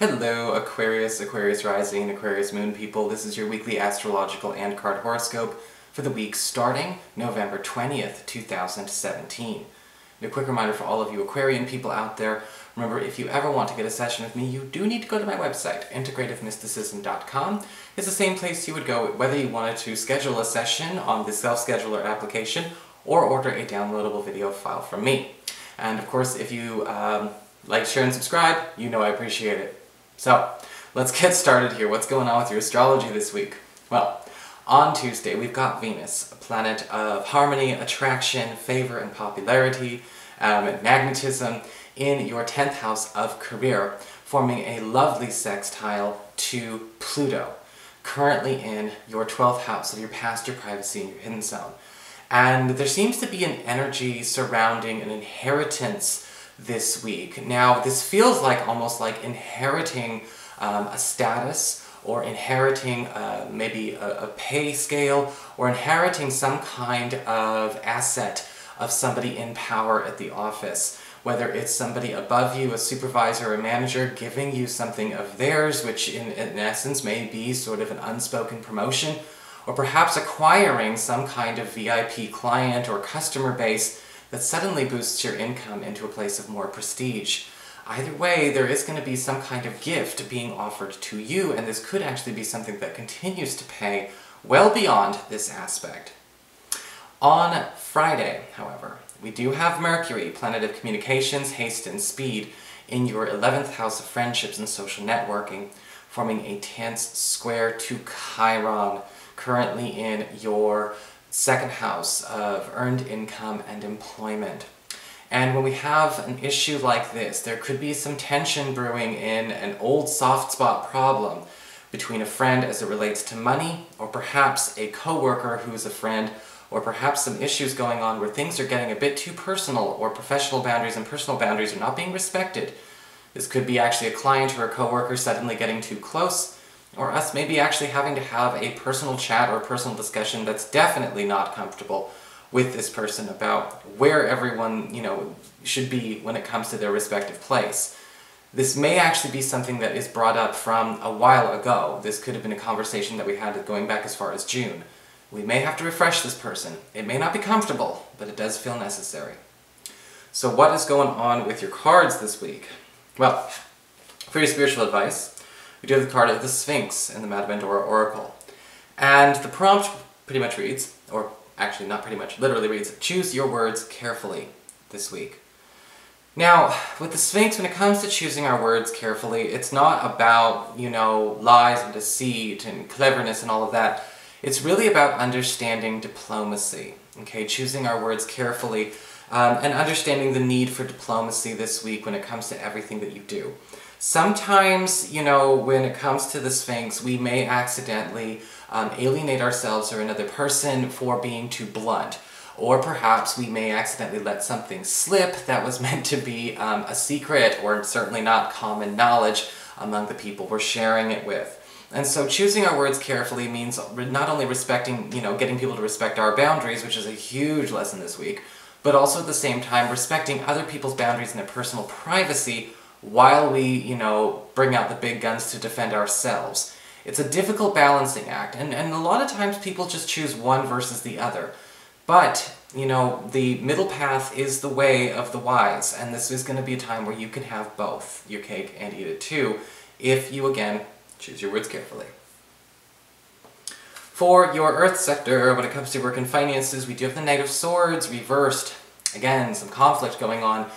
Hello Aquarius, Aquarius Rising, Aquarius Moon people. This is your weekly astrological and card horoscope for the week starting November 20th, 2017. And a quick reminder for all of you Aquarian people out there, remember if you ever want to get a session with me, you do need to go to my website, integrativemysticism.com. It's the same place you would go whether you wanted to schedule a session on the self-scheduler application or order a downloadable video file from me. And of course, if you like, share, and subscribe, you know I appreciate it. So, let's get started here. What's going on with your astrology this week? Well, on Tuesday we've got Venus, a planet of harmony, attraction, favor, and popularity, and magnetism, in your 10th house of career, forming a lovely sextile to Pluto, currently in your 12th house of your past, your privacy, and your hidden zone. And there seems to be an energy surrounding an inheritance this week. Now, this feels like almost like inheriting a status, or inheriting maybe a pay scale, or inheriting some kind of asset of somebody in power at the office. Whether it's somebody above you, a supervisor or a manager, giving you something of theirs, which in essence may be sort of an unspoken promotion, or perhaps acquiring some kind of VIP client or customer base that suddenly boosts your income into a place of more prestige. Either way, there is going to be some kind of gift being offered to you, and this could actually be something that continues to pay well beyond this aspect. On Friday, however, we do have Mercury, planet of communications, haste, and speed, in your 11th house of friendships and social networking, forming a tense square to Chiron, currently in your 2nd house of earned income and employment. And when we have an issue like this, there could be some tension brewing in an old soft spot problem between a friend as it relates to money, or perhaps a coworker who's a friend, or perhaps some issues going on where things are getting a bit too personal, or professional boundaries and personal boundaries are not being respected. This could be actually a client or a coworker suddenly getting too close, or us maybe actually having to have a personal chat or a personal discussion that's definitely not comfortable with this person about where everyone, should be when it comes to their respective place. This may actually be something that is brought up from a while ago. This could have been a conversation that we had going back as far as June. We may have to refresh this person. It may not be comfortable, but it does feel necessary. So what is going on with your cards this week? Well, for your spiritual advice, we do have the card of the Sphinx in the Madame-Endora Oracle. And the prompt pretty much reads, or actually not pretty much, literally reads, choose your words carefully this week. Now, with the Sphinx, when it comes to choosing our words carefully, it's not about, lies and deceit and cleverness and all of that. It's really about understanding diplomacy, okay? Choosing our words carefully and understanding the need for diplomacy this week when it comes to everything that you do. Sometimes, when it comes to the Sphinx, we may accidentally alienate ourselves or another person for being too blunt. Or perhaps we may accidentally let something slip that was meant to be a secret, or certainly not common knowledge among the people we're sharing it with. And so choosing our words carefully means not only respecting, getting people to respect our boundaries, which is a huge lesson this week, but also at the same time respecting other people's boundaries and their personal privacy while we, bring out the big guns to defend ourselves. It's a difficult balancing act, and a lot of times people just choose one versus the other. But, the middle path is the way of the wise, and this is going to be a time where you can have both, your cake and eat it too, if you, again, choose your words carefully. For your Earth sector, when it comes to work and finances, we do have the Knight of Swords reversed. Again, some conflict going on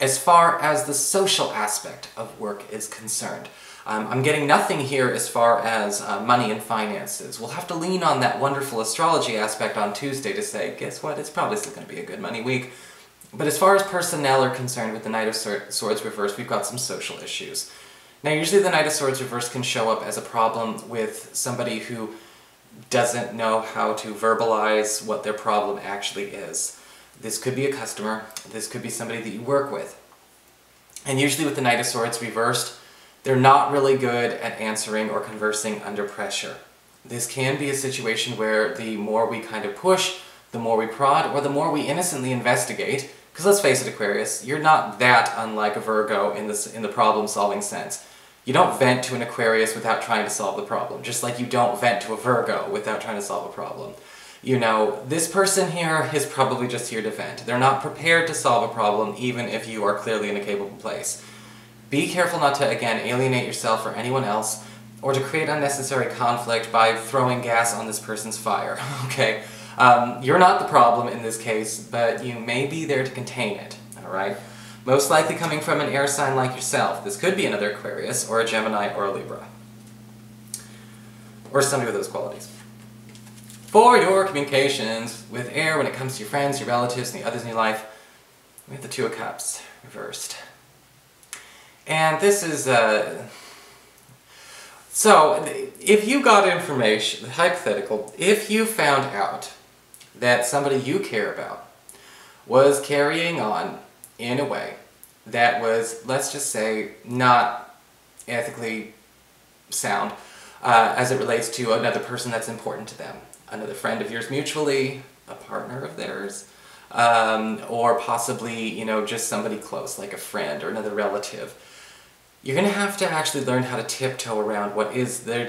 as far as the social aspect of work is concerned. I'm getting nothing here as far as money and finances. We'll have to lean on that wonderful astrology aspect on Tuesday to say, guess what, it's probably still going to be a good money week. But as far as personnel are concerned with the Knight of Swords reversed, we've got some social issues. Now, usually the Knight of Swords reversed can show up as a problem with somebody who doesn't know how to verbalize what their problem actually is. This could be a customer, this could be somebody that you work with. And usually with the Knight of Swords reversed, they're not really good at answering or conversing under pressure. This can be a situation where the more we kind of push, the more we prod, or the more we innocently investigate, because let's face it, Aquarius, you're not that unlike a Virgo in the problem-solving sense. You don't vent to an Aquarius without trying to solve the problem, just like you don't vent to a Virgo without trying to solve a problem. You know, this person here is probably just here to vent. They're not prepared to solve a problem, even if you are clearly in a capable place. Be careful not to, again, alienate yourself or anyone else, or to create unnecessary conflict by throwing gas on this person's fire, okay? You're not the problem in this case, but you may be there to contain it, alright? Most likely coming from an air sign like yourself. This could be another Aquarius, or a Gemini, or a Libra. Or somebody with those qualities. For your communications with air, when it comes to your friends, your relatives, and the others in your life, we have the Two of Cups reversed. And this is, so, if you got information, hypothetical, if you found out that somebody you care about was carrying on in a way that was, let's just say, not ethically sound as it relates to another person that's important to them, another friend of yours mutually, a partner of theirs, or possibly, you know, just somebody close, like a friend or another relative. You're going to have to actually learn how to tiptoe around what is their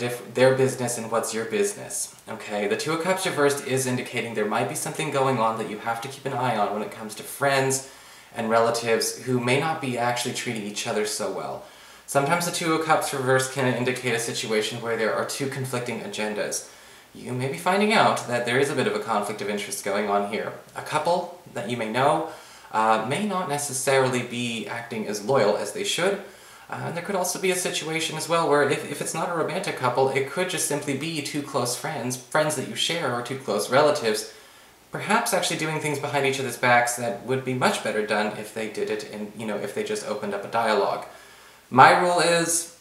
business and what's your business, okay? The Two of Cups reversed is indicating there might be something going on that you have to keep an eye on when it comes to friends and relatives who may not be actually treating each other so well. Sometimes the Two of Cups reversed can indicate a situation where there are two conflicting agendas. You may be finding out that there is a bit of a conflict of interest going on here. A couple that you may know may not necessarily be acting as loyal as they should. There could also be a situation as well where if it's not a romantic couple, it could just simply be two close friends, friends that you share, or two close relatives, perhaps actually doing things behind each other's backs that would be much better done if they did it and, you know, if they just opened up a dialogue. My rule is,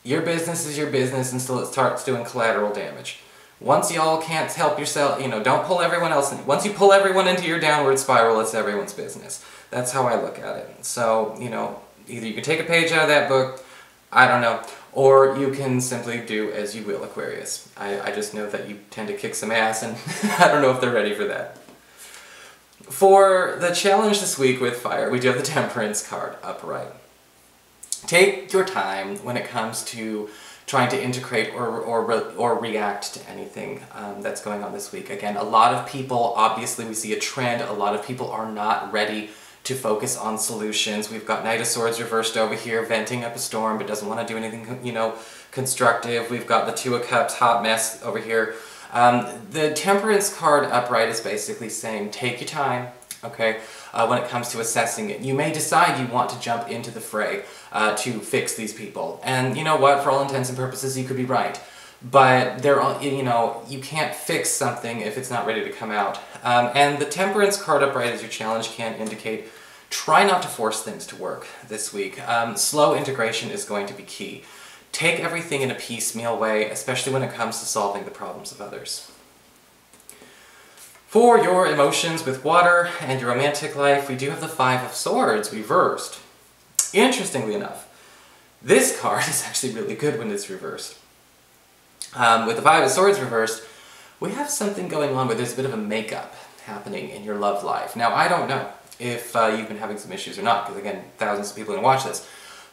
your business is your business until it starts doing collateral damage. Once y'all can't help yourself, you know, don't pull everyone else in. Once you pull everyone into your downward spiral, it's everyone's business. That's how I look at it. So, you know, either you can take a page out of that book, I don't know, or you can simply do as you will, Aquarius. I just know that you tend to kick some ass, and I don't know if they're ready for that. For the challenge this week with fire, we do have the Temperance card upright. Take your time when it comes to trying to integrate or react to anything that's going on this week. Again, a lot of people, obviously we see a trend, a lot of people are not ready to focus on solutions. We've got Knight of Swords reversed over here, venting up a storm, but doesn't want to do anything, you know, constructive. We've got the Two of Cups, hot mess over here. The Temperance card upright is basically saying, take your time, okay, when it comes to assessing it. You may decide you want to jump into the fray to fix these people. And you know what, for all intents and purposes, you could be right. But you know, you can't fix something if it's not ready to come out. And the Temperance card upright as your challenge can indicate, try not to force things to work this week. Slow integration is going to be key. Take everything in a piecemeal way, especially when it comes to solving the problems of others. For your emotions with water and your romantic life, we do have the Five of Swords reversed. Interestingly enough, this card is actually really good when it's reversed. With the Five of Swords reversed, we have something going on where there's a bit of a makeup happening in your love life. Now, I don't know if you've been having some issues or not, because again, thousands of people are going to watch this.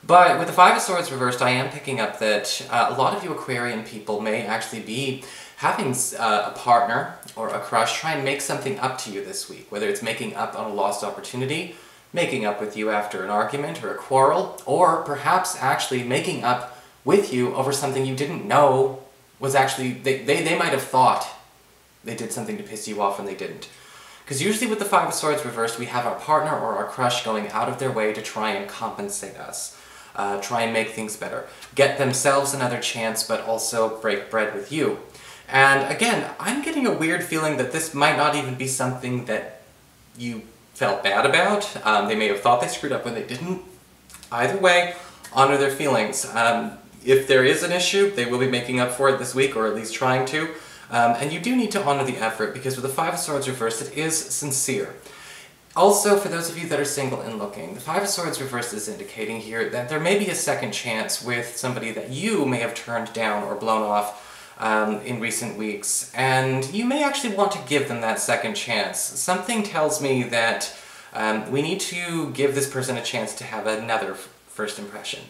But with the Five of Swords reversed, I am picking up that a lot of you Aquarian people may actually be having a partner or a crush try and make something up to you this week, whether it's making up on a lost opportunity, making up with you after an argument or a quarrel, or perhaps actually making up with you over something you didn't know was actually, they might have thought they did something to piss you off and they didn't. Because usually with the Five of Swords reversed, we have our partner or our crush going out of their way to try and compensate us, try and make things better, get themselves another chance, but also break bread with you. And again, I'm getting a weird feeling that this might not even be something that you felt bad about. They may have thought they screwed up when they didn't. Either way, honor their feelings. If there is an issue, they will be making up for it this week, or at least trying to. And you do need to honor the effort, because with the Five of Swords reversed, it is sincere. Also, for those of you that are single and looking, the Five of Swords reversed is indicating here that there may be a second chance with somebody that you may have turned down or blown off in recent weeks, and you may actually want to give them that second chance. Something tells me that we need to give this person a chance to have another first impression.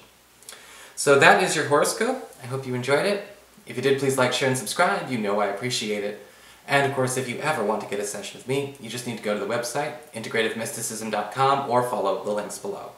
So that is your horoscope. I hope you enjoyed it. If you did, please like, share, and subscribe. You know I appreciate it. And of course, if you ever want to get a session with me, you just need to go to the website, integrativemysticism.com, or follow the links below.